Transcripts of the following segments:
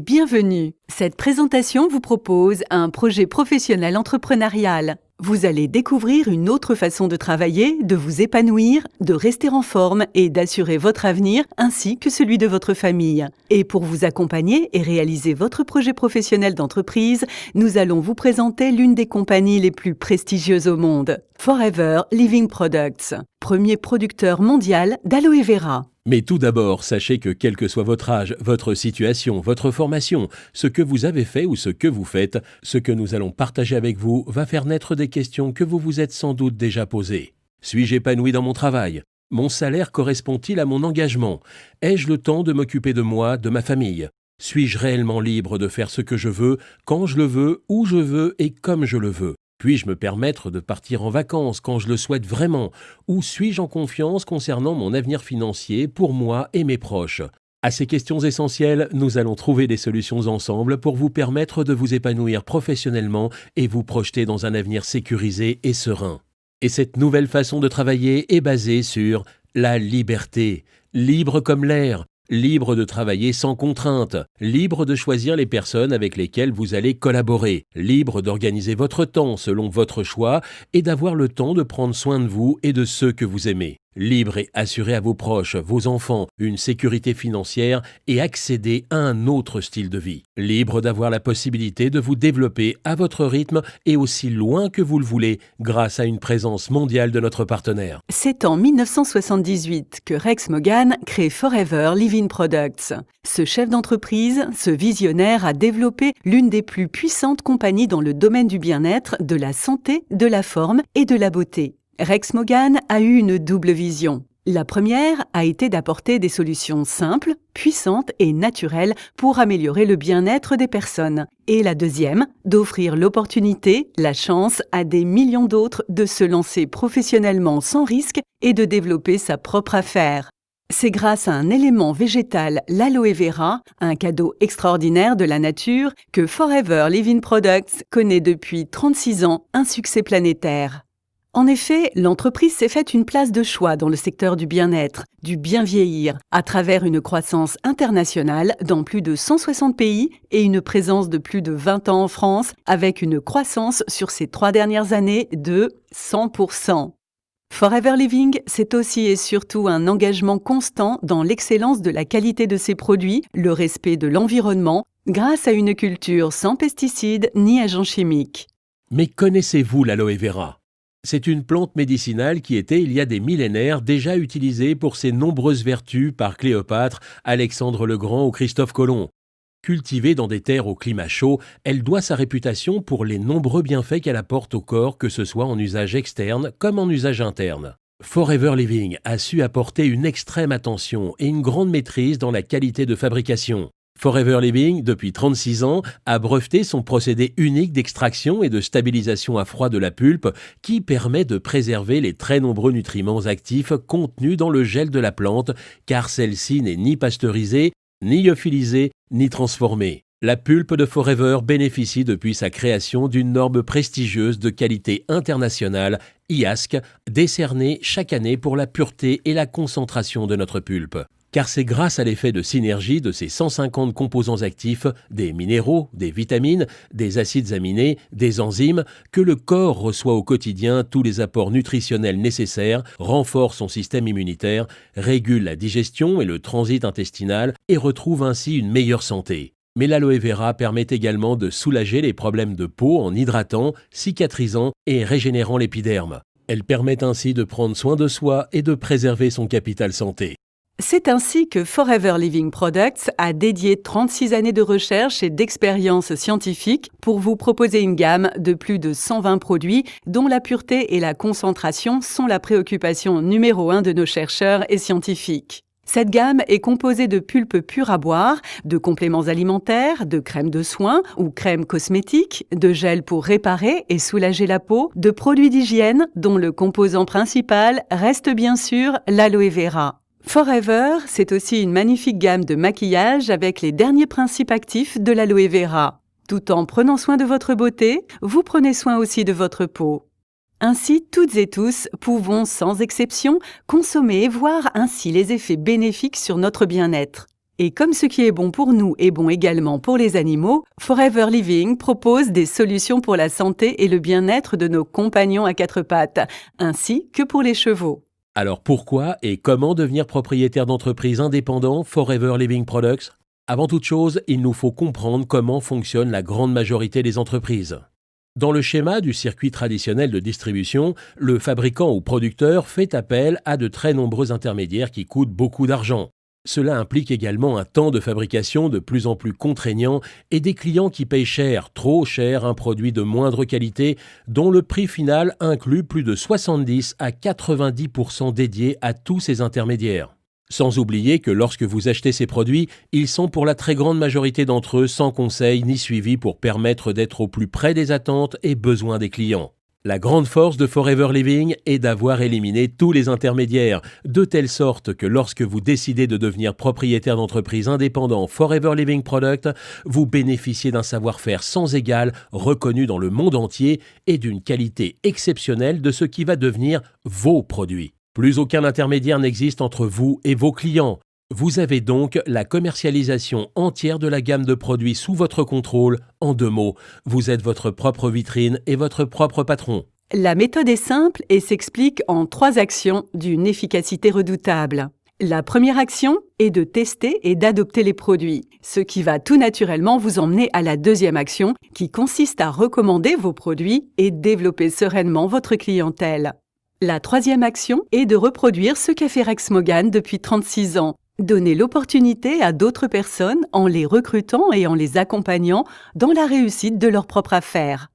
et bienvenue. Cette présentation vous propose un projet professionnel entrepreneurial. Vous allez découvrir une autre façon de travailler, de vous épanouir, de rester en forme et d'assurer votre avenir ainsi que celui de votre famille. Et pour vous accompagner et réaliser votre projet professionnel d'entreprise, nous allons vous présenter l'une des compagnies les plus prestigieuses au monde, Forever Living Products, premier producteur mondial d'aloe vera. Mais tout d'abord, sachez que quel que soit votre âge, votre situation, votre formation, ce que vous avez fait ou ce que vous faites, ce que nous allons partager avec vous va faire naître des questions que vous vous êtes sans doute déjà posées. Suis-je épanoui dans mon travail ? Mon salaire correspond-il à mon engagement ? Ai-je le temps de m'occuper de moi, de ma famille ? Suis-je réellement libre de faire ce que je veux, quand je le veux, où je veux et comme je le veux ? Puis-je me permettre de partir en vacances quand je le souhaite vraiment ? Ou suis-je en confiance concernant mon avenir financier pour moi et mes proches ? À ces questions essentielles, nous allons trouver des solutions ensemble pour vous permettre de vous épanouir professionnellement et vous projeter dans un avenir sécurisé et serein. Et cette nouvelle façon de travailler est basée sur la liberté, libre comme l'air. Libre de travailler sans contrainte, libre de choisir les personnes avec lesquelles vous allez collaborer, libre d'organiser votre temps selon votre choix et d'avoir le temps de prendre soin de vous et de ceux que vous aimez. Libre et assurer à vos proches, vos enfants, une sécurité financière et accéder à un autre style de vie. Libre d'avoir la possibilité de vous développer à votre rythme et aussi loin que vous le voulez grâce à une présence mondiale de notre partenaire. C'est en 1978 que Rex Morgan crée Forever Living Products. Ce chef d'entreprise, ce visionnaire a développé l'une des plus puissantes compagnies dans le domaine du bien-être, de la santé, de la forme et de la beauté. Rex Morgan a eu une double vision. La première a été d'apporter des solutions simples, puissantes et naturelles pour améliorer le bien-être des personnes. Et la deuxième, d'offrir l'opportunité, la chance à des millions d'autres de se lancer professionnellement sans risque et de développer sa propre affaire. C'est grâce à un élément végétal, l'aloe vera, un cadeau extraordinaire de la nature, que Forever Living Products connaît depuis 36 ans un succès planétaire. En effet, l'entreprise s'est faite une place de choix dans le secteur du bien-être, du bien vieillir, à travers une croissance internationale dans plus de 160 pays et une présence de plus de 20 ans en France, avec une croissance sur ces 3 dernières années de 100%. Forever Living, c'est aussi et surtout un engagement constant dans l'excellence de la qualité de ses produits, le respect de l'environnement, grâce à une culture sans pesticides ni agents chimiques. Mais connaissez-vous l'aloe vera ? C'est une plante médicinale qui était, il y a des millénaires, déjà utilisée pour ses nombreuses vertus par Cléopâtre, Alexandre le Grand ou Christophe Colomb. Cultivée dans des terres au climat chaud, elle doit sa réputation pour les nombreux bienfaits qu'elle apporte au corps, que ce soit en usage externe comme en usage interne. Forever Living a su apporter une extrême attention et une grande maîtrise dans la qualité de fabrication. Forever Living, depuis 36 ans, a breveté son procédé unique d'extraction et de stabilisation à froid de la pulpe qui permet de préserver les très nombreux nutriments actifs contenus dans le gel de la plante car celle-ci n'est ni pasteurisée, ni lyophilisée, ni transformée. La pulpe de Forever bénéficie depuis sa création d'une norme prestigieuse de qualité internationale, IASC, décernée chaque année pour la pureté et la concentration de notre pulpe. Car c'est grâce à l'effet de synergie de ces 150 composants actifs, des minéraux, des vitamines, des acides aminés, des enzymes, que le corps reçoit au quotidien tous les apports nutritionnels nécessaires, renforce son système immunitaire, régule la digestion et le transit intestinal et retrouve ainsi une meilleure santé. Mais l'aloe vera permet également de soulager les problèmes de peau en hydratant, cicatrisant et régénérant l'épiderme. Elle permet ainsi de prendre soin de soi et de préserver son capital santé. C'est ainsi que Forever Living Products a dédié 36 années de recherche et d'expérience scientifique pour vous proposer une gamme de plus de 120 produits dont la pureté et la concentration sont la préoccupation numéro 1 de nos chercheurs et scientifiques. Cette gamme est composée de pulpes pures à boire, de compléments alimentaires, de crèmes de soins ou crèmes cosmétiques, de gels pour réparer et soulager la peau, de produits d'hygiène dont le composant principal reste bien sûr l'aloe vera. Forever, c'est aussi une magnifique gamme de maquillage avec les derniers principes actifs de l'aloe vera. Tout en prenant soin de votre beauté, vous prenez soin aussi de votre peau. Ainsi, toutes et tous pouvons, sans exception, consommer et voir ainsi les effets bénéfiques sur notre bien-être. Et comme ce qui est bon pour nous est bon également pour les animaux, Forever Living propose des solutions pour la santé et le bien-être de nos compagnons à quatre pattes, ainsi que pour les chevaux. Alors pourquoi et comment devenir propriétaire d'entreprise indépendant Forever Living Products ? Avant toute chose, il nous faut comprendre comment fonctionne la grande majorité des entreprises. Dans le schéma du circuit traditionnel de distribution, le fabricant ou producteur fait appel à de très nombreux intermédiaires qui coûtent beaucoup d'argent. Cela implique également un temps de fabrication de plus en plus contraignant et des clients qui payent cher, trop cher, un produit de moindre qualité dont le prix final inclut plus de 70 à 90% dédiés à tous ces intermédiaires. Sans oublier que lorsque vous achetez ces produits, ils sont pour la très grande majorité d'entre eux sans conseil ni suivi pour permettre d'être au plus près des attentes et besoins des clients. La grande force de Forever Living est d'avoir éliminé tous les intermédiaires, de telle sorte que lorsque vous décidez de devenir propriétaire d'entreprise indépendant Forever Living Product, vous bénéficiez d'un savoir-faire sans égal, reconnu dans le monde entier et d'une qualité exceptionnelle de ce qui va devenir vos produits. Plus aucun intermédiaire n'existe entre vous et vos clients. Vous avez donc la commercialisation entière de la gamme de produits sous votre contrôle. En 2 mots, vous êtes votre propre vitrine et votre propre patron. La méthode est simple et s'explique en 3 actions d'une efficacité redoutable. La première action est de tester et d'adopter les produits, ce qui va tout naturellement vous emmener à la deuxième action qui consiste à recommander vos produits et développer sereinement votre clientèle. La troisième action est de reproduire ce qu'a fait Rex Mogán depuis 36 ans. Donner l'opportunité à d'autres personnes en les recrutant et en les accompagnant dans la réussite de leur propre affaire.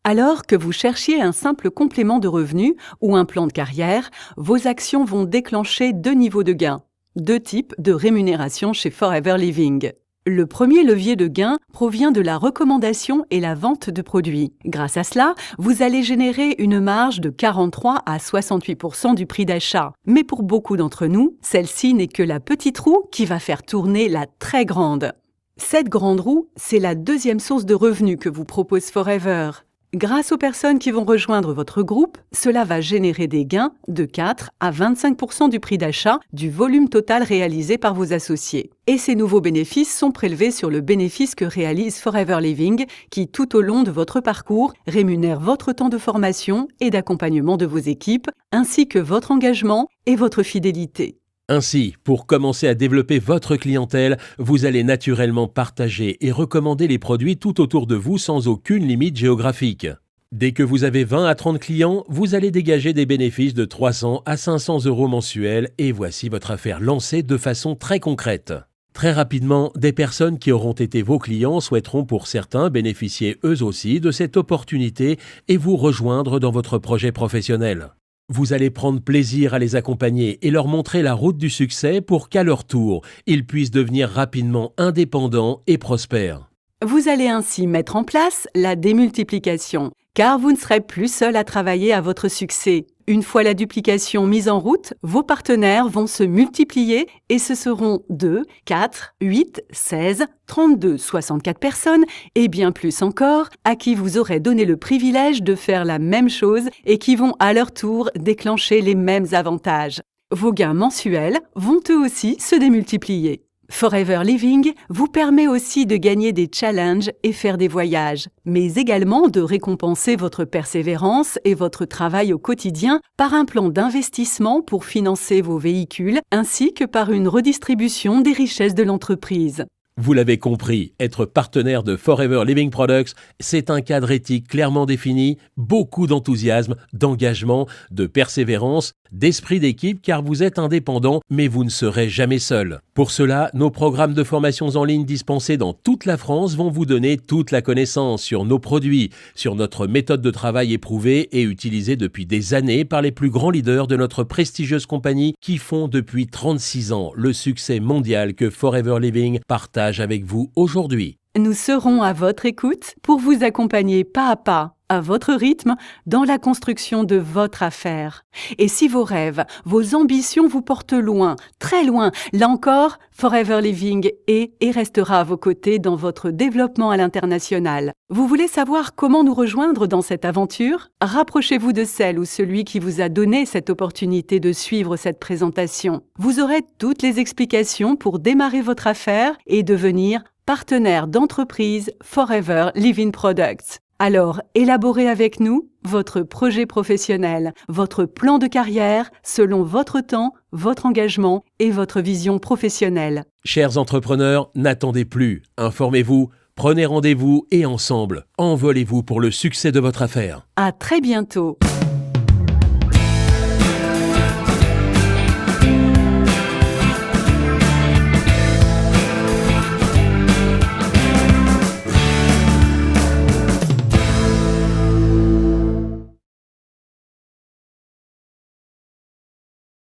Alors que vous cherchiez un simple complément de revenu ou un plan de carrière, vos actions vont déclencher 2 niveaux de gains, 2 types de rémunération chez Forever Living. Le premier levier de gain provient de la recommandation et la vente de produits. Grâce à cela, vous allez générer une marge de 43 à 68% du prix d'achat. Mais pour beaucoup d'entre nous, celle-ci n'est que la petite roue qui va faire tourner la très grande. Cette grande roue, c'est la deuxième source de revenus que vous propose Forever. Grâce aux personnes qui vont rejoindre votre groupe, cela va générer des gains de 4 à 25% du prix d'achat du volume total réalisé par vos associés. Et ces nouveaux bénéfices sont prélevés sur le bénéfice que réalise Forever Living, qui tout au long de votre parcours rémunère votre temps de formation et d'accompagnement de vos équipes, ainsi que votre engagement et votre fidélité. Ainsi, pour commencer à développer votre clientèle, vous allez naturellement partager et recommander les produits tout autour de vous sans aucune limite géographique. Dès que vous avez 20 à 30 clients, vous allez dégager des bénéfices de 300 à 500 € mensuels et voici votre affaire lancée de façon très concrète. Très rapidement, des personnes qui auront été vos clients souhaiteront pour certains bénéficier eux aussi de cette opportunité et vous rejoindre dans votre projet professionnel. Vous allez prendre plaisir à les accompagner et leur montrer la route du succès pour qu'à leur tour, ils puissent devenir rapidement indépendants et prospères. Vous allez ainsi mettre en place la démultiplication, car vous ne serez plus seul à travailler à votre succès. Une fois la duplication mise en route, vos partenaires vont se multiplier et ce seront 2, 4, 8, 16, 32, 64 personnes et bien plus encore à qui vous aurez donné le privilège de faire la même chose et qui vont à leur tour déclencher les mêmes avantages. Vos gains mensuels vont eux aussi se démultiplier. Forever Living vous permet aussi de gagner des challenges et faire des voyages, mais également de récompenser votre persévérance et votre travail au quotidien par un plan d'investissement pour financer vos véhicules ainsi que par une redistribution des richesses de l'entreprise. Vous l'avez compris, être partenaire de Forever Living Products, c'est un cadre éthique clairement défini, beaucoup d'enthousiasme, d'engagement, de persévérance, d'esprit d'équipe car vous êtes indépendant, mais vous ne serez jamais seul. Pour cela, nos programmes de formations en ligne dispensés dans toute la France vont vous donner toute la connaissance sur nos produits, sur notre méthode de travail éprouvée et utilisée depuis des années par les plus grands leaders de notre prestigieuse compagnie qui font depuis 36 ans le succès mondial que Forever Living partage avec vous aujourd'hui. Nous serons à votre écoute pour vous accompagner pas à pas à votre rythme, dans la construction de votre affaire. Et si vos rêves, vos ambitions vous portent loin, très loin, là encore, Forever Living est et restera à vos côtés dans votre développement à l'international. Vous voulez savoir comment nous rejoindre dans cette aventure? Rapprochez-vous de celle ou celui qui vous a donné cette opportunité de suivre cette présentation. Vous aurez toutes les explications pour démarrer votre affaire et devenir partenaire d'entreprise Forever Living Products. Alors, élaborez avec nous votre projet professionnel, votre plan de carrière selon votre temps, votre engagement et votre vision professionnelle. Chers entrepreneurs, n'attendez plus. Informez-vous, prenez rendez-vous et ensemble, envolez-vous pour le succès de votre affaire. À très bientôt.